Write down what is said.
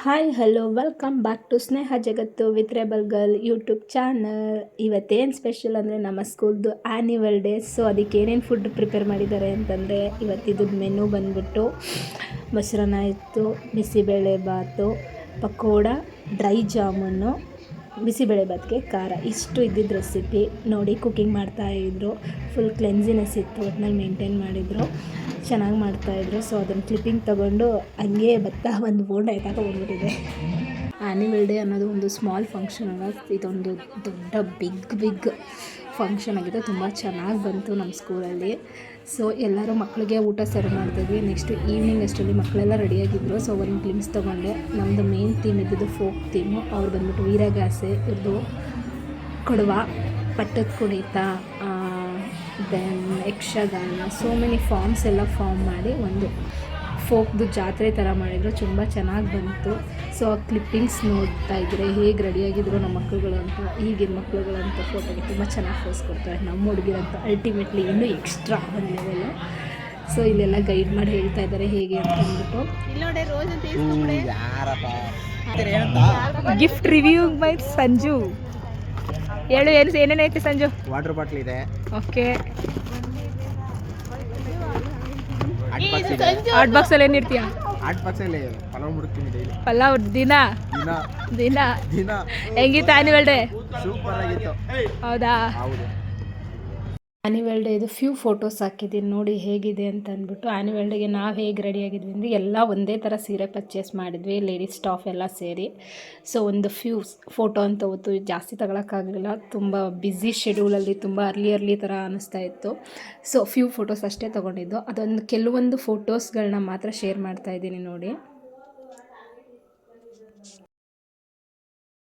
Hi hello welcome back to Sneha Jagattu with rebel girl YouTube channel. ಇವತ್ತೇನು special ಅಂದರೆ ನಮ್ಮ ಸ್ಕೂಲ್ದು annual day. So ಅದಕ್ಕೆ ಏನೇನು ಫುಡ್ ಪ್ರಿಪೇರ್ ಮಾಡಿದ್ದಾರೆ ಅಂತಂದರೆ ಇವತ್ತಿದ್ದು ಮೆನು ಬಂದ್ಬಿಟ್ಟು ಮೊಸರನ್ನ ಇತ್ತು, ಬಿಸಿಬೇಳೆ ಬಾತು, ಪಕೋಡ, ಡ್ರೈ ಜಾಮೂನು, ಬಿಸಿಬೇಳೆ ಬಾತ್ಗೆ ಖಾರ, ಇಷ್ಟು ಇದ್ದಿದ್ದು ರೆಸಿಪಿ. ನೋಡಿ ಕುಕ್ಕಿಂಗ್ ಮಾಡ್ತಾಯಿದ್ರು, ಫುಲ್ ಕ್ಲೆನ್ಸಿನೆಸ್ ಇತ್ತು, ಒಟ್ಟಿನಲ್ಲಿ ಮೇಂಟೈನ್ ಮಾಡಿದರು, ಚೆನ್ನಾಗಿ ಮಾಡ್ತಾಯಿದ್ರು. ಸೊ ಅದನ್ನು ಕ್ಲಿಪ್ಪಿಂಗ್ ತೊಗೊಂಡು ಹಂಗೆ ಭತ್ತ ಒಂದು ಬೋಂಡ ಎತ್ತಾಕ ಬಂದ್ಬಿಟ್ಟಿದೆ. ಆ್ಯನಿವಲ್ ಡೇ ಅನ್ನೋದು ಒಂದು ಸ್ಮಾಲ್ ಫಂಕ್ಷನ್ ಅಲ್ಲ, ಇದೊಂದು ದೊಡ್ಡ ಬಿಗ್ ಫಂಕ್ಷನ್ ಆಗಿದೆ. ತುಂಬ ಚೆನ್ನಾಗಿ ಬಂತು ನಮ್ಮ ಸ್ಕೂಲಲ್ಲಿ. ಸೊ ಎಲ್ಲರೂ ಮಕ್ಕಳಿಗೆ ಊಟ ಸರ್ವ್ ಮಾಡ್ತಿದ್ವಿ. ನೆಕ್ಸ್ಟು ಈವ್ನಿಂಗ್ ಅಷ್ಟರಲ್ಲಿ ಮಕ್ಕಳೆಲ್ಲ ರೆಡಿಯಾಗಿದ್ದರು. ಸೊ ಒಂದು ಗ್ಲಿಮ್ಸ್ ತೊಗೊಂಡೆ. ನಮ್ಮದು ಮೇನ್ ಥೀಮ್ ಇದ್ದಿದ್ದು ಫೋಕ್ ಥೀಮು. ಅವ್ರು ಬಂದ್ಬಿಟ್ಟು ವೀರಗಾಸೆ, ಇವ್ರದ್ದು Kodava, Pattada Kunitha, then Yakshagana, so many forms ಎಲ್ಲ ಫಾರ್ಮ್ ಮಾಡಿ ಒಂದು ಫೋಕ್ದು ಜಾತ್ರೆ ಥರ ಮಾಡಿದರು. ತುಂಬ ಚೆನ್ನಾಗಿ ಬಂತು. ಸೊ ಆ ಕ್ಲಿಪ್ಪಿಂಗ್ಸ್ ನೋಡ್ತಾ ಇದ್ದರೆ ಹೇಗೆ ರೆಡಿಯಾಗಿದ್ರು ನಮ್ಮ ಮಕ್ಕಳುಗಳು ಅಂತ, ಈಗಿನ ಮಕ್ಕಳುಗಳು ಅಂತ ಫೋಟೋಗೆ ತುಂಬ ಚೆನ್ನಾಗಿ ಫೋಸ್ ಕೊಡ್ತಾರೆ. ನಮ್ಮ ಹುಡುಗಿರಂತ ಅಲ್ಟಿಮೇಟ್ಲಿ ಇನ್ನೂ ಎಕ್ಸ್ಟ್ರಾ ಒಂದು ಲೆವೆಲು. ಸೊ ಇಲ್ಲೆಲ್ಲ ಗೈಡ್ ಮಾಡಿ ಹೇಳ್ತಾ ಇದ್ದಾರೆ ಹೇಗೆ ಅಂತ ಅಂದ್ಬಿಟ್ಟು. Gift review by Sanju. ಹೇಳು, ಏನೇನೈತೆ ಸಂಜು? ವಾಟರ್ ಬಾಟ್ಲ್ ಇದೆ, ಓಕೆ. ಹಾಟ್ ಬಾಕ್ಸ್ ಅಲ್ಲಿ ಏನಿರ್ತೀಯ? ಹಾಟ್ ಬಾಕ್ಸ್ ಅಲ್ಲಿ ಪಲಾವ್ ಮುಡ್ತೀನಿ ಡೈಲಿ. ಪಲಾವ್ ದಿನ ಹೆಂಗಿತ್ತು ಆ್ಯನಿವಲ್ ಡೇ? ಸೂಪರ್ ಆಗಿತ್ತು. ಹೌದಾ? ಹೌದು. ಆ್ಯನಿವಲ್ ಡೇ ಇದು ಫ್ಯೂ ಫೋಟೋಸ್ ಹಾಕಿದ್ದೀನಿ ನೋಡಿ ಹೇಗಿದೆ ಅಂತ ಅಂದ್ಬಿಟ್ಟು. ಆ್ಯನಿವಲ್ ಡೇಗೆ ನಾವು ಹೇಗೆ ರೆಡಿಯಾಗಿದ್ವಿ ಅಂದರೆ ಎಲ್ಲ ಒಂದೇ ಥರ ಸೀರೆ ಪರ್ಚೇಸ್ ಮಾಡಿದ್ವಿ, ಲೇಡೀಸ್ ಸ್ಟಾಫ್ ಎಲ್ಲ ಸೇರಿ. ಸೊ ಒಂದು ಫ್ಯೂ ಫೋಟೋ ಅಂತ ಹೊತ್ತು ಜಾಸ್ತಿ ತಗೊಳಕ್ಕಾಗಲಿಲ್ಲ, ತುಂಬ ಬ್ಯುಸಿ ಶೆಡ್ಯೂಲಲ್ಲಿ ತುಂಬ ಅರ್ಲಿ ಥರ ಅನ್ನಿಸ್ತಾ ಇತ್ತು. ಸೊ ಫ್ಯೂ ಫೋಟೋಸ್ ಅಷ್ಟೇ ತೊಗೊಂಡಿದ್ದು. ಅದೊಂದು ಕೆಲವೊಂದು ಫೋಟೋಸ್ಗಳನ್ನ ಮಾತ್ರ ಶೇರ್ ಮಾಡ್ತಾಯಿದ್ದೀನಿ ನೋಡಿ.